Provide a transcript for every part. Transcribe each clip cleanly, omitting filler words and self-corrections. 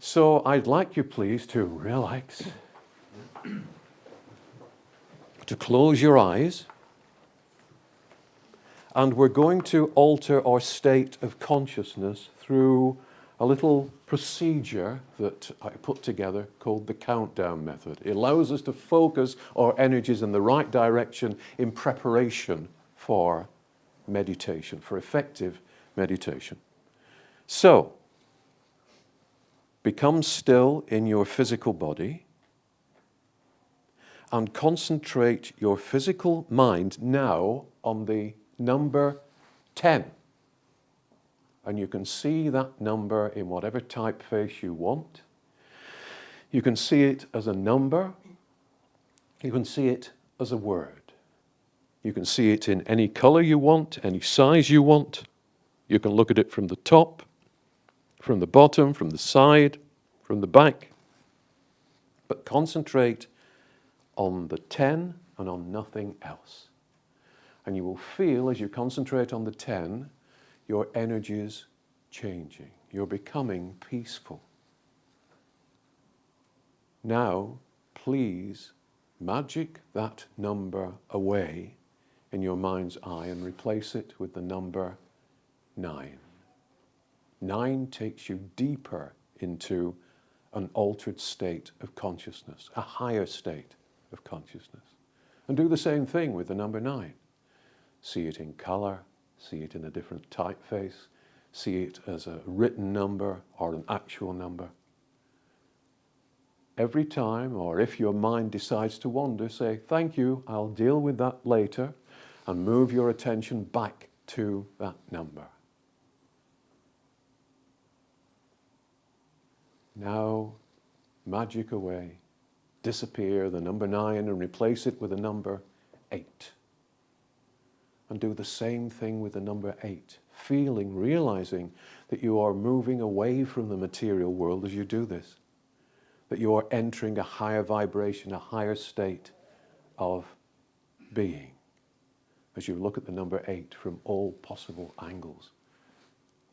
So I'd like you please to relax, to close your eyes, and we're going to alter our state of consciousness through a little procedure that I put together called the countdown method. It allows us to focus our energies in the right direction in preparation for meditation, for effective meditation. So, become still in your physical body and concentrate your physical mind now on the number 10. And you can see that number in whatever typeface you want. You can see it as a number. You can see it as a word. You can see it in any color you want, any size you want. You can look at it from the top, from the bottom, from the side, from the back. But concentrate on the 10 and on nothing else. And you will feel, as you concentrate on the 10, your energies changing. You're becoming peaceful. Now, please magic that number away in your mind's eye and replace it with the number 9. 9 takes you deeper into an altered state of consciousness, a higher state of consciousness. And do the same thing with the number 9. See it in color, see it in a different typeface, see it as a written number or an actual number. Every time, or if your mind decides to wander, say, thank you, I'll deal with that later, and move your attention back to that number. Now, magic away, disappear the number 9 and replace it with a number 8. And do the same thing with the number 8, feeling, realizing that you are moving away from the material world as you do this, that you are entering a higher vibration, a higher state of being, as you look at the number 8 from all possible angles,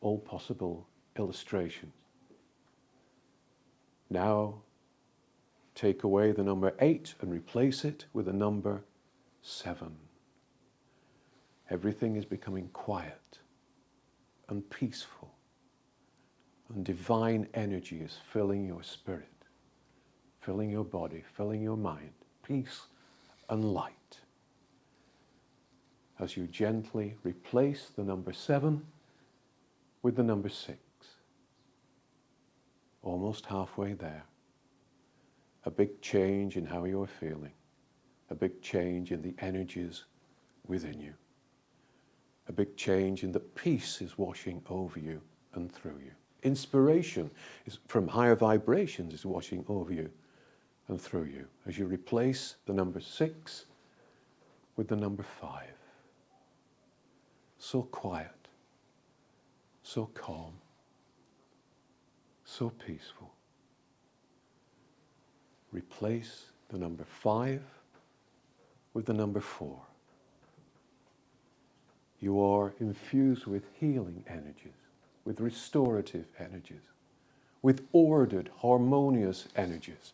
all possible illustrations. Now, take away the number 8 and replace it with the number 7. Everything is becoming quiet and peaceful, and divine energy is filling your spirit, filling your body, filling your mind, peace and light. As you gently replace the number 7 with the number 6. Almost halfway there. A big change in how you're feeling. A big change in the energies within you. A big change in that peace is washing over you and through you. Inspiration is from higher vibrations is washing over you and through you as you replace the number 6 with the number 5. So quiet, so calm, so peaceful. Replace the number 5 with the number 4. You are infused with healing energies, with restorative energies, with ordered, harmonious energies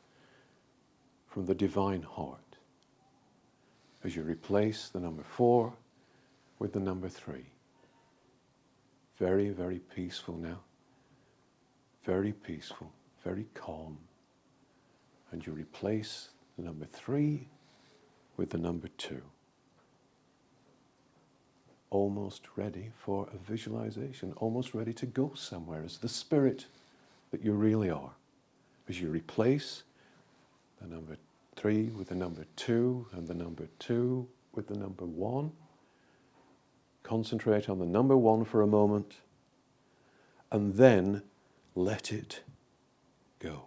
from the divine heart. As you replace the number 4 with the number 3. Very, very peaceful now. Very peaceful, very calm. And you replace the number 3 with the number 2. Almost ready for a visualization, almost ready to go somewhere as the spirit that you really are. As you replace the number 3 with the number 2 and the number 2 with the number 1. Concentrate on the number 1 for a moment and then let it go.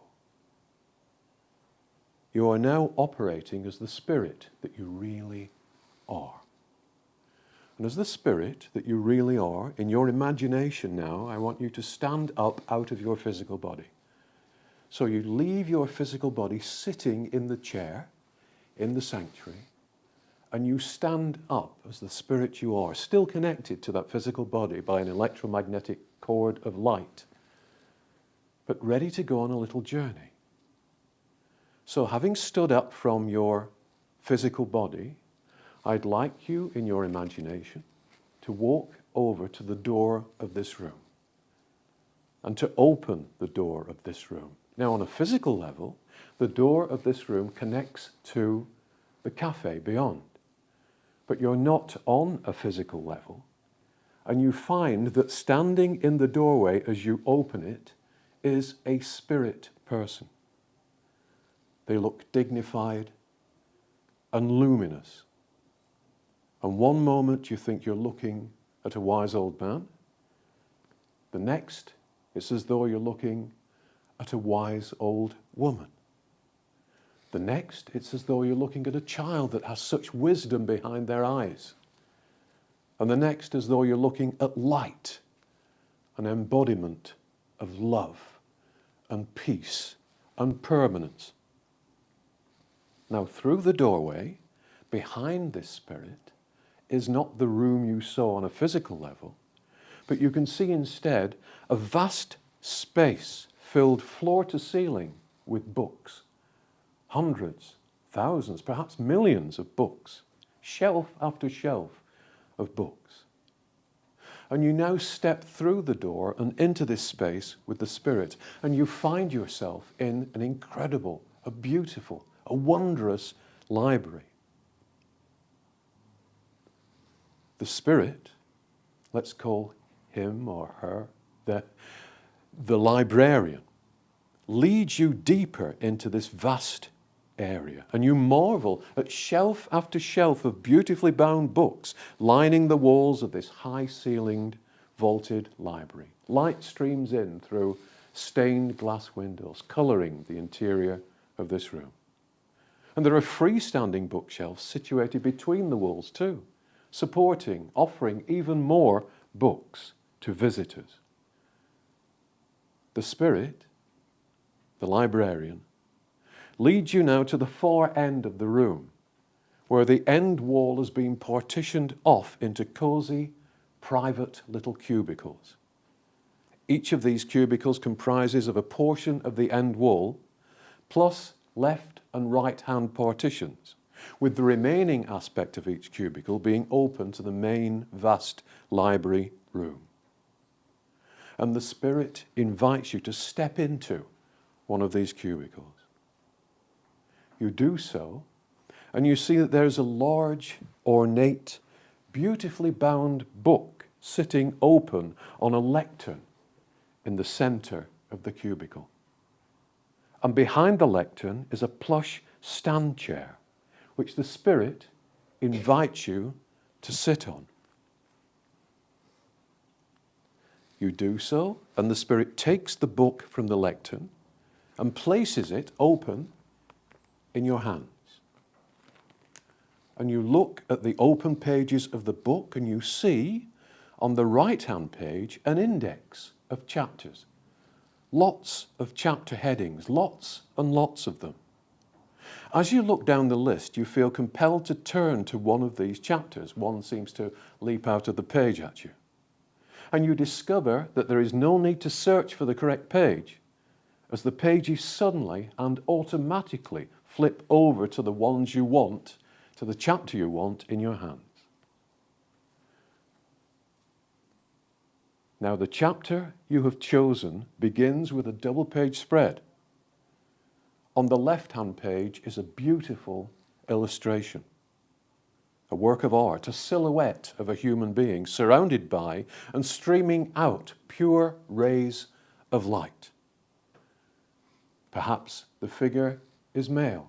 You are now operating as the spirit that you really are. And as the spirit that you really are, in your imagination now, I want you to stand up out of your physical body. So you leave your physical body sitting in the chair, in the sanctuary, and you stand up as the spirit you are, still connected to that physical body by an electromagnetic cord of light. but ready to go on a little journey. So having stood up from your physical body, I'd like you in your imagination to walk over to the door of this room and to open the door of this room. Now, on a physical level, the door of this room connects to the cafe beyond. But you're not on a physical level, and you find that standing in the doorway as you open it is a spirit person. They look dignified and luminous. And one moment you think you're looking at a wise old man. The next, it's as though you're looking at a wise old woman. The next, it's as though you're looking at a child that has such wisdom behind their eyes. And the next, as though you're looking at light, an embodiment of love and peace and permanence. Now, through the doorway, behind this spirit, is not the room you saw on a physical level, but you can see instead a vast space filled floor to ceiling with books. Hundreds, thousands, perhaps millions of books, shelf after shelf of books. And you now step through the door and into this space with the Spirit, and you find yourself in an incredible, a beautiful, a wondrous library. The Spirit, let's call him or her the librarian, leads you deeper into this vast area, and you marvel at shelf after shelf of beautifully bound books lining the walls of this high-ceilinged, vaulted library. Light streams in through stained glass windows, colouring the interior of this room. And there are freestanding bookshelves situated between the walls too, supporting, offering even more books to visitors. The Spirit, the librarian, leads you now to the far end of the room, where the end wall has been partitioned off into cosy, private little cubicles. Each of these cubicles comprises of a portion of the end wall, plus left and right-hand partitions, with the remaining aspect of each cubicle being open to the main vast library room. And the Spirit invites you to step into one of these cubicles. You do so, and you see that there's a large, ornate, beautifully bound book sitting open on a lectern in the center of the cubicle. And behind the lectern is a plush stand chair, which the Spirit invites you to sit on. You do so, and the Spirit takes the book from the lectern and places it open in your hands. And you look at the open pages of the book, and you see on the right-hand page an index of chapters. Lots of chapter headings, lots and lots of them. As you look down the list, you feel compelled to turn to one of these chapters. One seems to leap out of the page at you. And you discover that there is no need to search for the correct page, as the pages suddenly and automatically flip over to the ones you want, to the chapter you want in your hands. Now, the chapter you have chosen begins with a double-page spread. On the left-hand page is a beautiful illustration, a work of art, a silhouette of a human being surrounded by and streaming out pure rays of light. Perhaps the figure is male.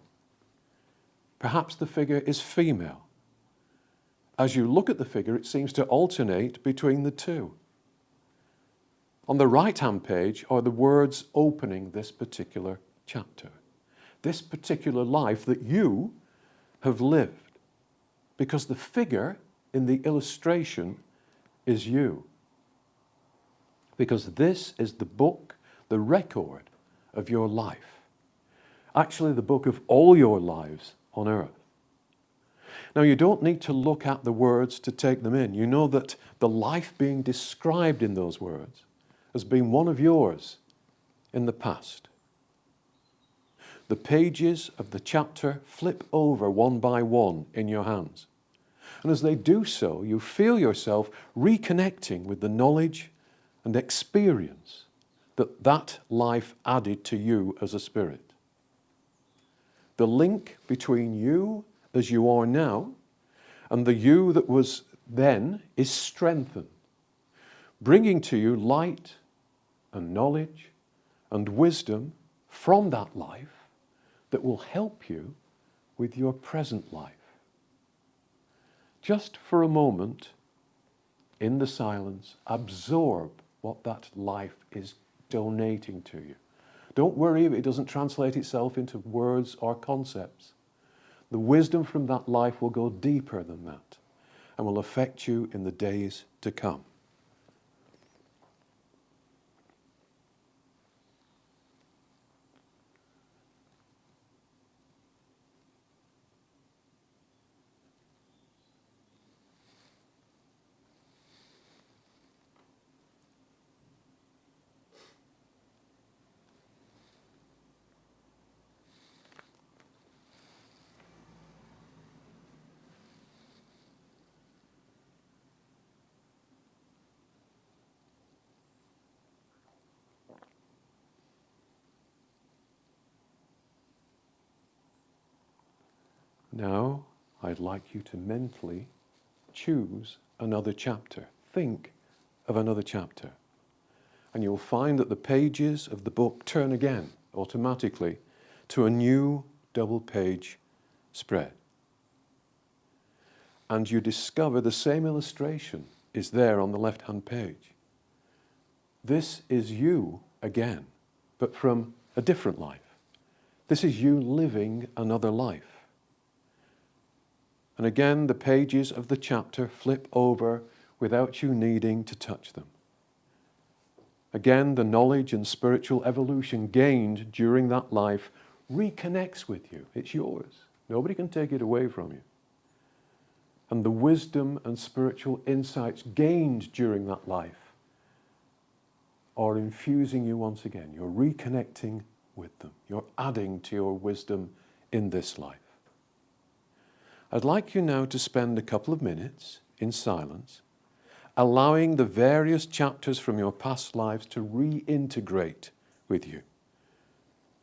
Perhaps the figure is female. As you look at the figure, it seems to alternate between the two. On the right-hand page are the words opening this particular chapter, this particular life that you have lived, because the figure in the illustration is you. Because this is the book, the record of your life. Actually, the book of all your lives on earth. Now, you don't need to look at the words to take them in. You know that the life being described in those words has been one of yours in the past. The pages of the chapter flip over one by one in your hands. And as they do so, you feel yourself reconnecting with the knowledge and experience that that life added to you as a spirit. The link between you as you are now and the you that was then is strengthened, bringing to you light and knowledge and wisdom from that life that will help you with your present life. Just for a moment, in the silence, absorb what that life is donating to you. Don't worry if it doesn't translate itself into words or concepts. The wisdom from that life will go deeper than that and will affect you in the days to come. Now, I'd like you to mentally choose another chapter. Think of another chapter. And you'll find that the pages of the book turn again, automatically, to a new double-page spread. And you discover the same illustration is there on the left-hand page. This is you again, but from a different life. This is you living another life. And again, the pages of the chapter flip over without you needing to touch them. Again, the knowledge and spiritual evolution gained during that life reconnects with you. It's yours. Nobody can take it away from you. And the wisdom and spiritual insights gained during that life are infusing you once again. You're reconnecting with them. You're adding to your wisdom in this life. I'd like you now to spend a couple of minutes in silence, allowing the various chapters from your past lives to reintegrate with you,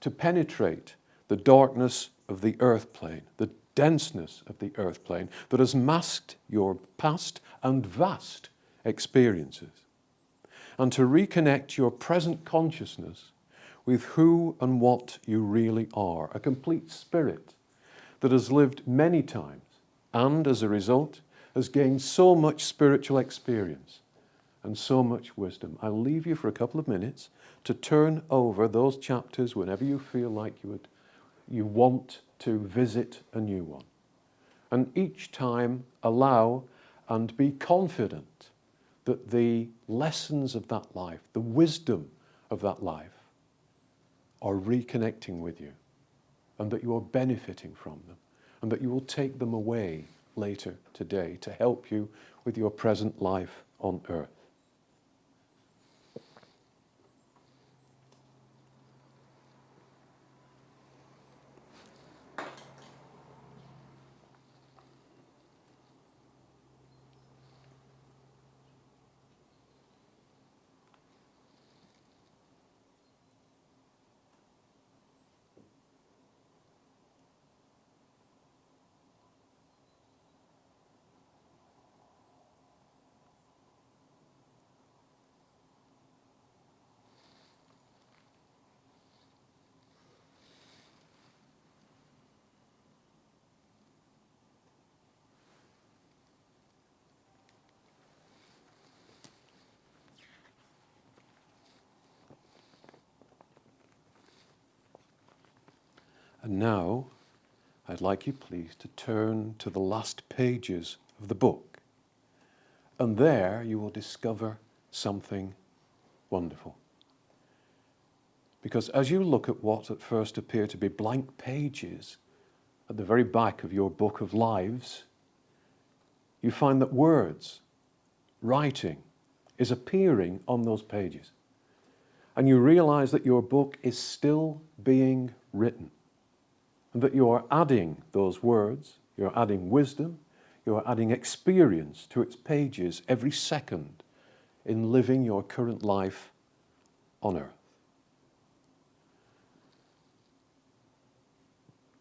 to penetrate the darkness of the earth plane, the denseness of the earth plane that has masked your past and vast experiences, and to reconnect your present consciousness with who and what you really are, a complete spirit that has lived many times and, as a result, has gained so much spiritual experience and so much wisdom. I'll leave you for a couple of minutes to turn over those chapters whenever you feel like you want to visit a new one. And each time allow and be confident that the lessons of that life, the wisdom of that life, are reconnecting with you, and that you are benefiting from them, and that you will take them away later today to help you with your present life on earth. And now, I'd like you please to turn to the last pages of the book. And there you will discover something wonderful. Because as you look at what at first appear to be blank pages at the very back of your book of lives, you find that words, writing, is appearing on those pages. and you realize that your book is still being written, and that you are adding those words, you're adding wisdom, you're adding experience to its pages every second in living your current life on earth.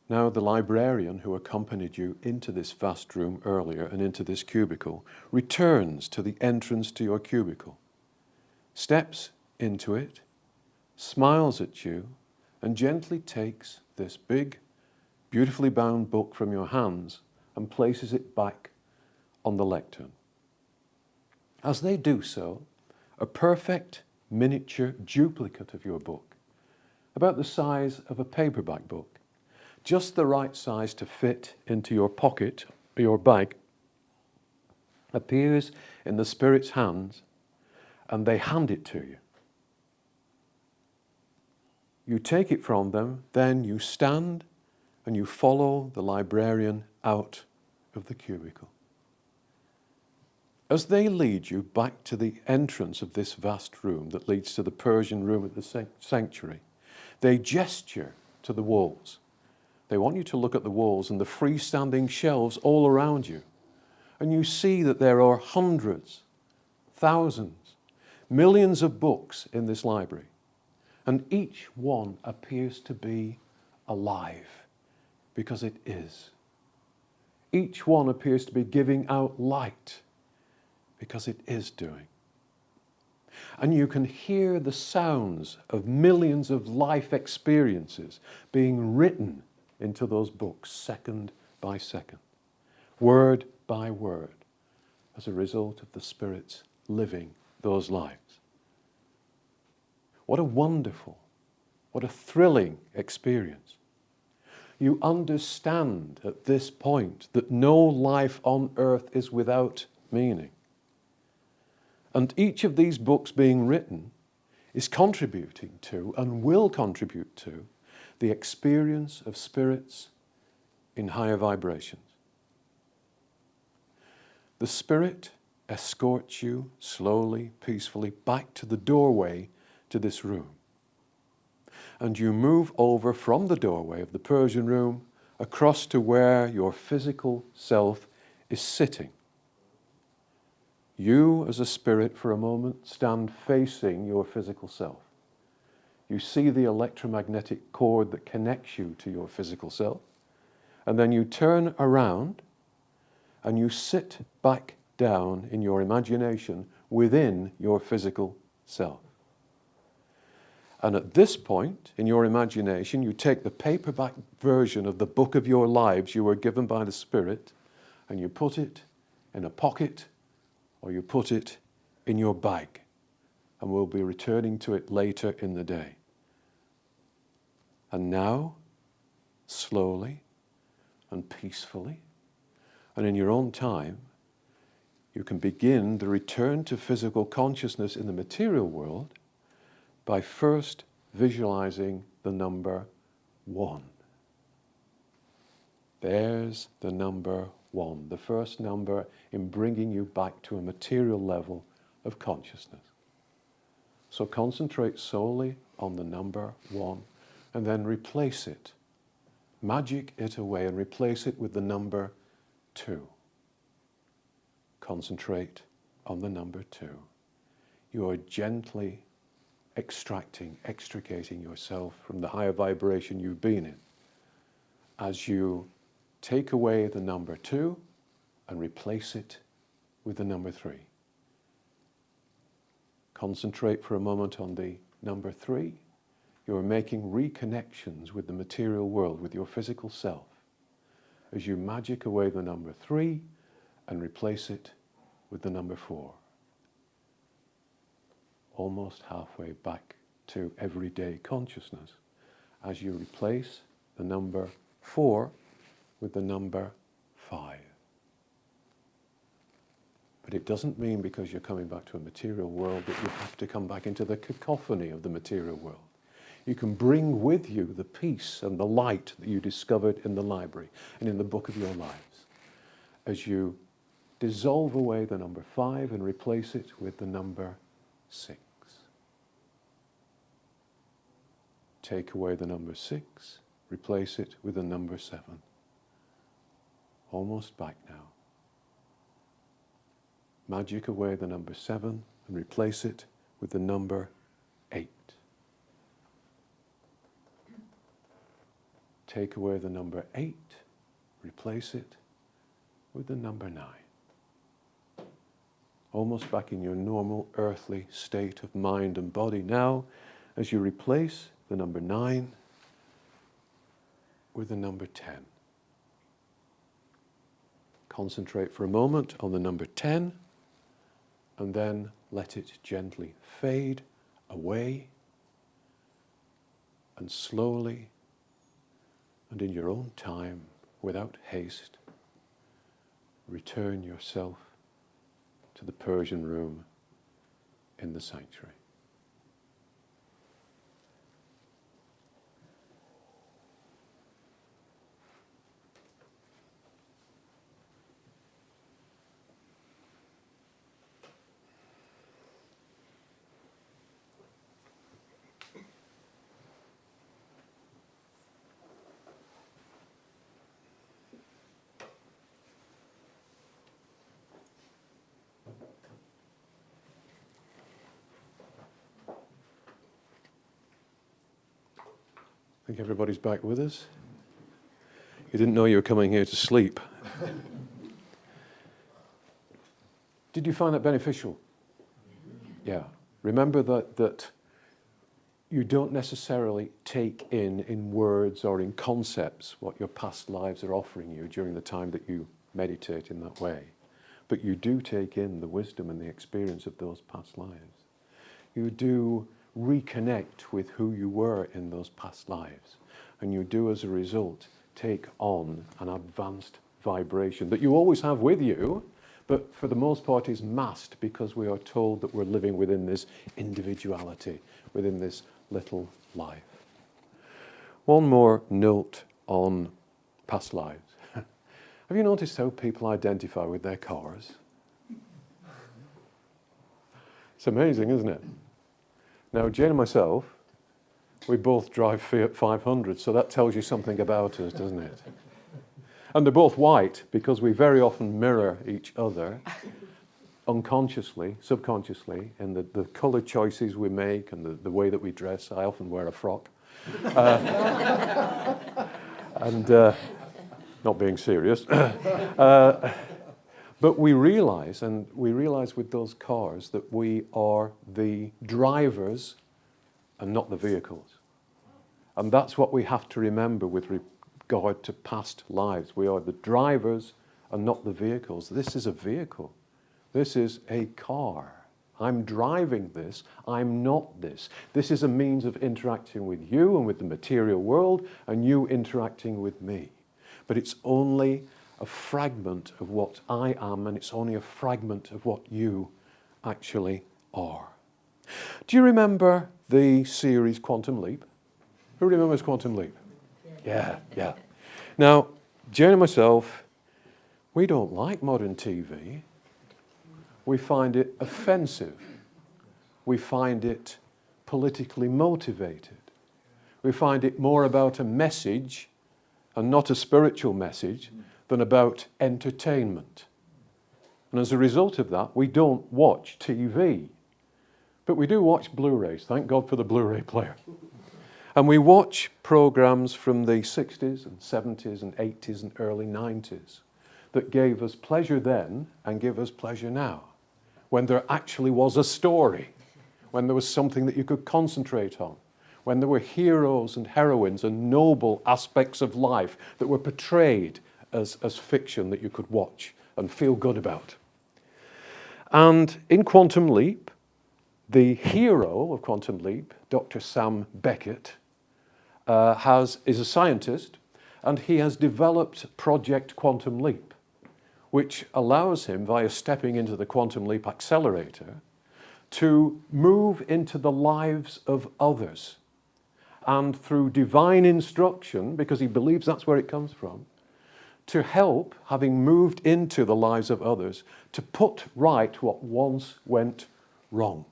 Now, the librarian who accompanied you into this vast room earlier and into this cubicle returns to the entrance to your cubicle, steps into it, smiles at you, and gently takes this big, beautifully bound book from your hands and places it back on the lectern. As they do so, a perfect miniature duplicate of your book, about the size of a paperback book, just the right size to fit into your pocket or your bag, appears in the Spirit's hands, and they hand it to you. You take it from them, then you stand and you follow the librarian out of the cubicle. As they lead you back to the entrance of this vast room that leads to the Persian room of the sanctuary, they gesture to the walls. They want you to look at the walls and the freestanding shelves all around you. And you see that there are hundreds, thousands, millions of books in this library. And each one appears to be alive, because it is. Each one appears to be giving out light, because it is doing. And you can hear the sounds of millions of life experiences being written into those books second by second, word by word, as a result of the Spirit's living those lives. What a wonderful, what a thrilling experience. You understand at this point that no life on earth is without meaning. And each of these books being written is contributing to and will contribute to the experience of spirits in higher vibrations. The Spirit escorts you slowly, peacefully back to the doorway to this room. And you move over from the doorway of the Persian room across to where your physical self is sitting. You, as a spirit, for a moment, stand facing your physical self. You see the electromagnetic cord that connects you to your physical self, and then you turn around and you sit back down in your imagination within your physical self. And at this point, in your imagination, you take the paperback version of the book of your lives you were given by the Spirit, and you put it in a pocket, or you put it in your bag, and we'll be returning to it later in the day. And now, slowly and peacefully, and in your own time, you can begin the return to physical consciousness in the material world by first visualizing the number 1. There's the number 1, the first number in bringing you back to a material level of consciousness. So concentrate solely on the number 1 and then replace it. Magic it away and replace it with the number 2. Concentrate on the number 2. You are gently extricating yourself from the higher vibration you've been in as you take away the number 2 and replace it with the number 3. Concentrate for a moment on the number 3. You are making reconnections with the material world, with your physical self, as you magic away the number 3 and replace it with the number 4. Almost halfway back to everyday consciousness as you replace the number 4 with the number 5. But it doesn't mean because you're coming back to a material world that you have to come back into the cacophony of the material world. You can bring with you the peace and the light that you discovered in the library and in the book of your lives as you dissolve away the number 5 and replace it with the number 6. Take away the number 6, replace it with the number 7. Almost back now. Magic away the number 7 and replace it with the number 8. Take away the number 8, replace it with the number 9. Almost back in your normal earthly state of mind and body now, as you replace the number 9 with the number 10. Concentrate for a moment on the number 10 and then let it gently fade away, and slowly and in your own time, without haste, return yourself to the Persian room in the sanctuary. I think everybody's back with us. You didn't know you were coming here to sleep. Did you find that beneficial? Yeah. Remember that you don't necessarily take in words or in concepts what your past lives are offering you during the time that you meditate in that way. But you do take in the wisdom and the experience of those past lives. You do reconnect with who you were in those past lives. And you do, as a result, take on an advanced vibration that you always have with you, but for the most part is masked because we are told that we're living within this individuality, within this little life. One more note on past lives. Have you noticed how people identify with their cars? It's amazing, isn't it? Now, Jane and myself, we both drive Fiat 500, so that tells you something about us, doesn't it? And they're both white because we very often mirror each other unconsciously, subconsciously, in the colour choices we make and the way that we dress. I often wear a frock. Not being serious. But we realize with those cars that we are the drivers and not the vehicles. And that's what we have to remember with regard to past lives. We are the drivers and not the vehicles. This is a vehicle. This is a car. I'm driving this. I'm not this. This is a means of interacting with you and with the material world, and you interacting with me. But it's only a fragment of what I am, and it's only a fragment of what you actually are. Do you remember the series Quantum Leap? Who remembers Quantum Leap? Yeah. Now, Jane and myself, we don't like modern TV. We find it offensive. We find it politically motivated. We find it more about a message and not a spiritual message than about entertainment. And as a result of that, we don't watch TV. But we do watch Blu-rays. Thank God for the Blu-ray player. And we watch programs from the 60s and 70s and 80s and early 90s that gave us pleasure then and give us pleasure now, when there actually was a story, when there was something that you could concentrate on, when there were heroes and heroines and noble aspects of life that were portrayed as fiction that you could watch and feel good about. And in Quantum Leap, the hero of Quantum Leap, Dr. Sam Beckett, is a scientist, and he has developed Project Quantum Leap, which allows him, via stepping into the Quantum Leap accelerator, to move into the lives of others. And through divine instruction, because he believes that's where it comes from, to help, having moved into the lives of others, to put right what once went wrong.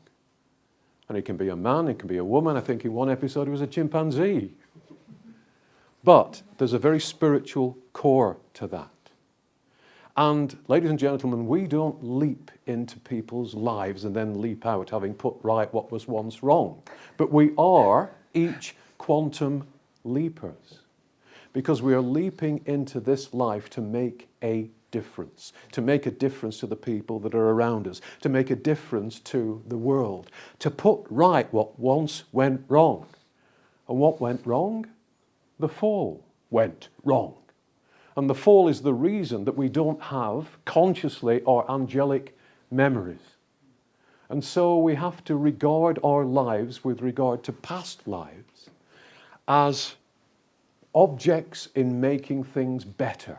And he can be a man, he can be a woman. I think in one episode he was a chimpanzee. But there's a very spiritual core to that. And ladies and gentlemen, we don't leap into people's lives and then leap out having put right what was once wrong. But we are each quantum leapers, because we are leaping into this life to make a difference, to make a difference to the people that are around us, to make a difference to the world, to put right what once went wrong. And what went wrong? The fall went wrong. And the fall is the reason that we don't have consciously or angelic memories. And so we have to regard our lives with regard to past lives as objects in making things better.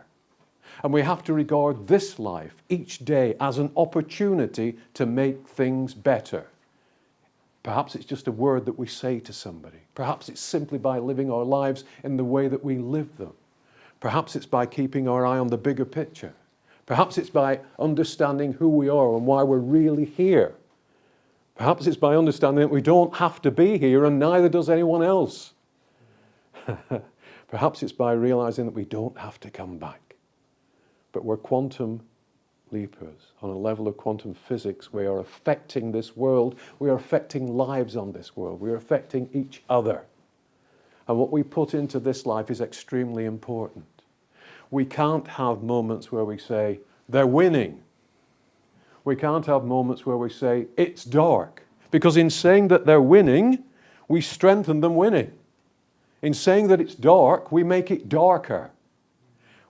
And we have to regard this life each day as an opportunity to make things better. Perhaps it's just a word that we say to somebody. Perhaps it's simply by living our lives in the way that we live them. Perhaps it's by keeping our eye on the bigger picture. Perhaps it's by understanding who we are and why we're really here. Perhaps it's by understanding that we don't have to be here and neither does anyone else. Perhaps it's by realizing that we don't have to come back. But we're quantum leapers. On a level of quantum physics, we are affecting this world. We are affecting lives on this world. We are affecting each other. And what we put into this life is extremely important. We can't have moments where we say, they're winning. We can't have moments where we say, it's dark. Because in saying that they're winning, we strengthen them winning. In saying that it's dark, we make it darker.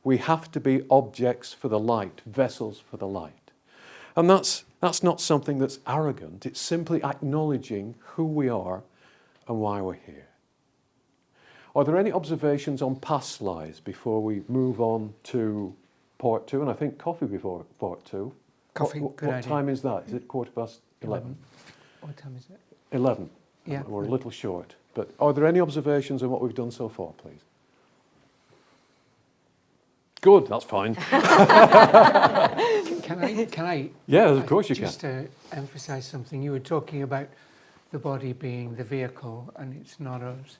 We have to be objects for the light, vessels for the light. And that's not something that's arrogant. It's simply acknowledging who we are and why we're here. Are there any observations on past lives before we move on to part 2? And I think coffee before part 2. Coffee, What good idea. time is that? Is it 11:15? What time is it? 11. Yeah. We're a little short. But are there any observations on what we've done so far, please? Good, that's fine. Can I? Yeah, of course you just to emphasise something, you were talking about the body being the vehicle and it's not us.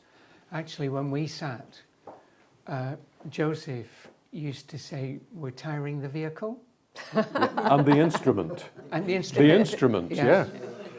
Actually, when we sat, Joseph used to say, we're tiring the vehicle. And the instrument. And the instrument. The instrument, Yeah. yeah.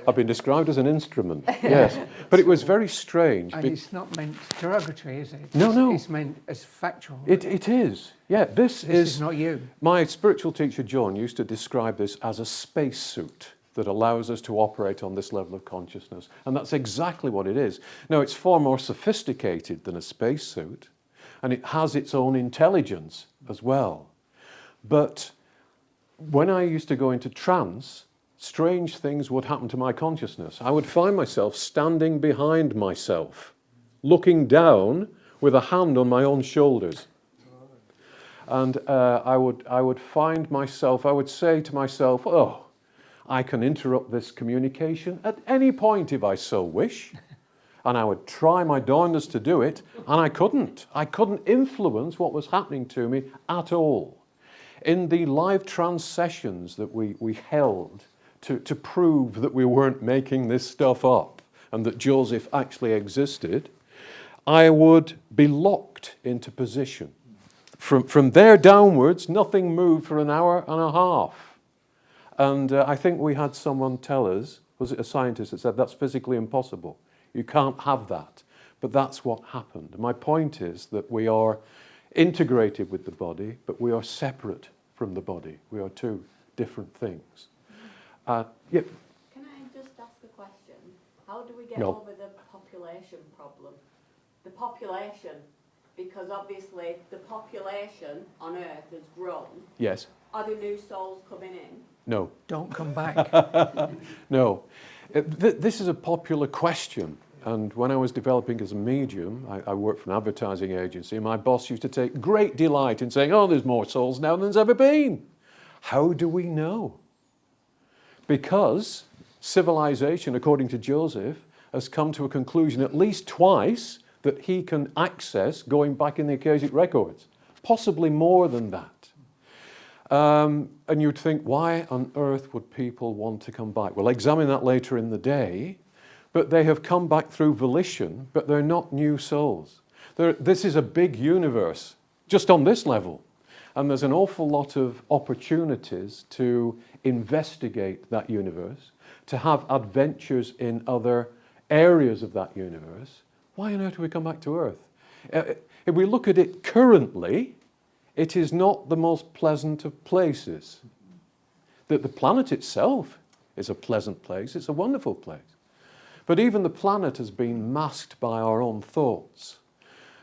I've been described as an instrument, yes. But it was very strange. And it's not meant derogatory, is it? No. It's meant as factual. It is, yeah. This is not you. My spiritual teacher, John, used to describe this as a spacesuit that allows us to operate on this level of consciousness. And that's exactly what it is. Now, it's far more sophisticated than a spacesuit, and it has its own intelligence as well. But when I used to go into trance, strange things would happen to my consciousness. I would find myself standing behind myself, looking down with a hand on my own shoulders. And I would find myself, I would say to myself, oh, I can interrupt this communication at any point if I so wish. And I would try my darndest to do it, and I couldn't. I couldn't influence what was happening to me at all. In the live trance sessions that we held to prove that we weren't making this stuff up and that Joseph actually existed, I would be locked into position. From there downwards, nothing moved for an hour and a half. And I think we had someone tell us, was it a scientist that said, that's physically impossible. You can't have that. But that's what happened. My point is that we are integrated with the body, but we are separate from the body. We are two different things. Yeah. Can I just ask a question? How do we get over the population problem? The population, because obviously the population on Earth has grown. Yes. Are there new souls coming in? No. Don't come back. No. This is a popular question. And when I was developing as a medium, I worked for an advertising agency, and my boss used to take great delight in saying, oh, there's more souls now than there's ever been. How do we know? Because civilization, according to Joseph, has come to a conclusion at least twice that he can access going back in the Akashic records, possibly more than that. And you'd think, why on earth would people want to come back? We'll examine that later in the day. but they have come back through volition, but they're not new souls. This is a big universe, just on this level. And there's an awful lot of opportunities to investigate that universe, to have adventures in other areas of that universe. Why on earth do we come back to Earth? If we look at it currently, it is not the most pleasant of places. That the planet itself is a pleasant place, it's a wonderful place. But even the planet has been masked by our own thoughts.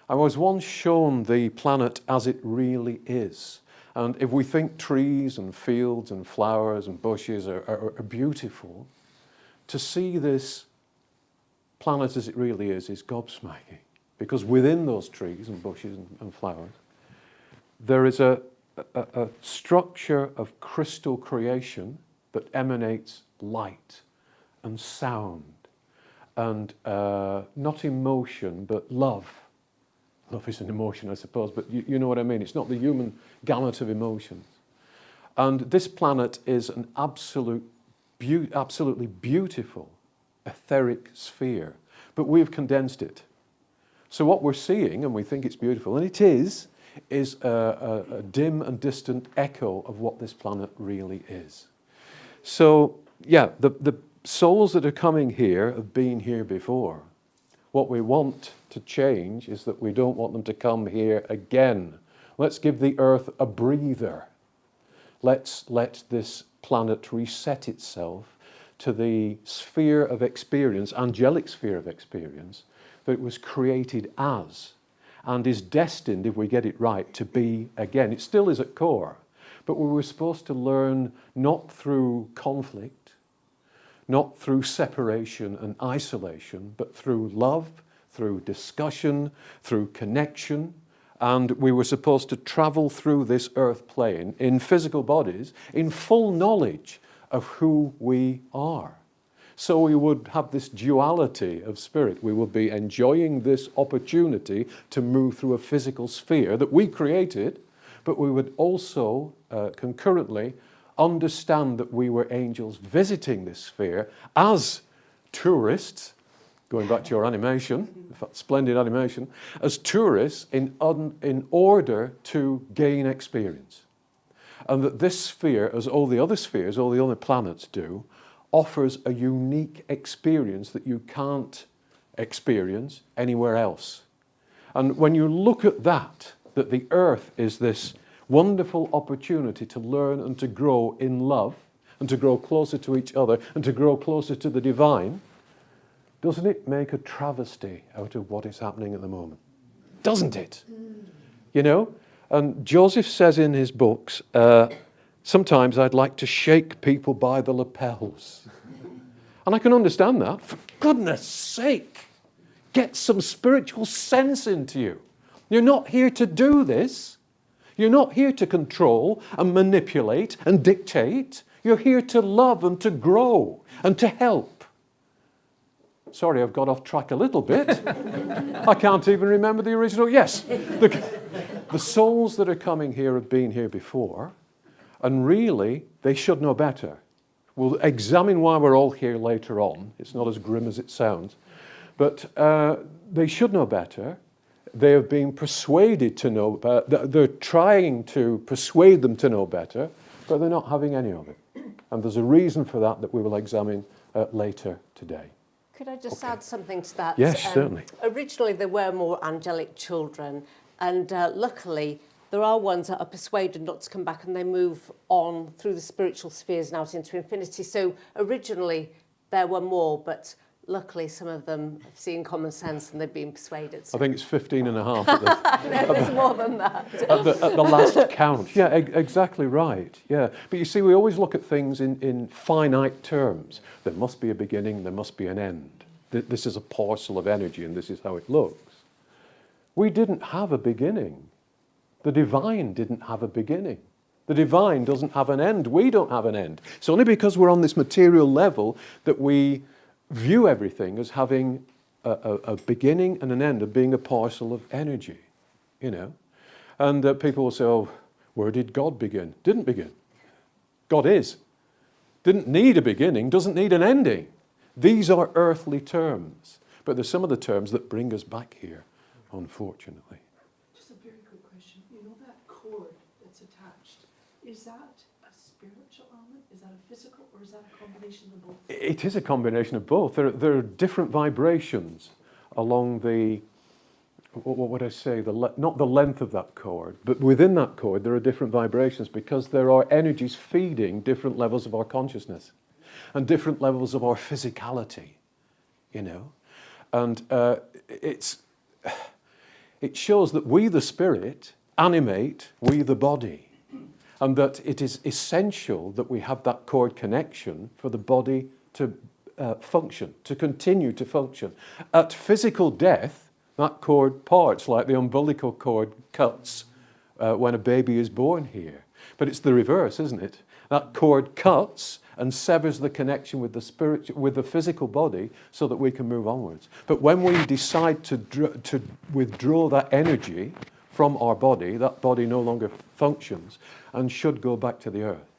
I was once shown the planet as it really is. And if we think trees and fields and flowers and bushes are beautiful, to see this planet as it really is gobsmacking. Because within those trees and bushes and flowers, there is a structure of crystal creation that emanates light and sound and not emotion, but love. Love is an emotion, I suppose, but you know what I mean. It's not the human gamut of emotions. And this planet is an absolutely beautiful etheric sphere, but we've condensed it. So what we're seeing, and we think it's beautiful, and it is a dim and distant echo of what this planet really is. So, yeah, the souls that are coming here have been here before. What we want to change is that we don't want them to come here again. Let's give the Earth a breather. Let's let this planet reset itself to the sphere of experience, angelic sphere of experience, that it was created as, and is destined, if we get it right, to be again. It still is at core, but we were supposed to learn not through conflict, not through separation and isolation, but through love, through discussion, through connection. And we were supposed to travel through this earth plane in physical bodies in full knowledge of who we are. So we would have this duality of spirit. We would be enjoying this opportunity to move through a physical sphere that we created, but we would also concurrently understand that we were angels visiting this sphere as tourists, going back to your animation, splendid animation, as tourists in order to gain experience. And that this sphere, as all the other spheres, all the other planets do, offers a unique experience that you can't experience anywhere else. And when you look at that the Earth is this wonderful opportunity to learn and to grow in love, and to grow closer to each other, and to grow closer to the divine, doesn't it make a travesty out of what is happening at the moment? Doesn't it? You know? And Joseph says in his books, sometimes I'd like to shake people by the lapels. And I can understand that. For goodness sake, get some spiritual sense into you. You're not here to do this. You're not here to control and manipulate and dictate. You're here to love and to grow and to help. Sorry, I've got off track a little bit. I can't even remember the original. Yes, the souls that are coming here have been here before, and really, they should know better. We'll examine why we're all here later on. It's not as grim as it sounds. But they should know better. They have been persuaded to know better. They're trying to persuade them to know better, but they're not having any of it. And there's a reason for that we will examine later today. Could I just add something to that? Yes, certainly. Originally, there were more angelic children, and luckily, there are ones that are persuaded not to come back, and they move on through the spiritual spheres and out into infinity. So originally, there were more, but luckily, some of them have seen common sense and they've been persuaded. So. I think it's 15 and a half at no, there's more than that. at the last count. Yeah, exactly right. Yeah, but you see, we always look at things in finite terms. There must be a beginning, there must be an end. This is a parcel of energy and this is how it looks. We didn't have a beginning. The divine didn't have a beginning. The divine doesn't have an end. We don't have an end. It's only because we're on this material level that we view everything as having a beginning and an end, of being a parcel of energy, you know. And people will say, oh, where did God begin? Didn't begin. God is. Didn't need a beginning, doesn't need an ending. These are earthly terms, but there's some of the terms that bring us back here, unfortunately. Just a very quick question. You know that cord that's attached, is that a spiritual element? Is that a physical, or is that a combination of both? It is a combination of both. There are different vibrations along the, what would I say, not the length of that cord, but within that cord there are different vibrations because there are energies feeding different levels of our consciousness and different levels of our physicality, you know. And it shows that we, the spirit, animate we, the body, and that it is essential that we have that cord connection for the body to function, to continue to function. At physical death, that cord parts, like the umbilical cord cuts when a baby is born here. But it's the reverse, isn't it? That cord cuts and severs the connection with the spirit, with the physical body, so that we can move onwards. But when we decide to withdraw that energy from our body, that body no longer functions and should go back to the earth.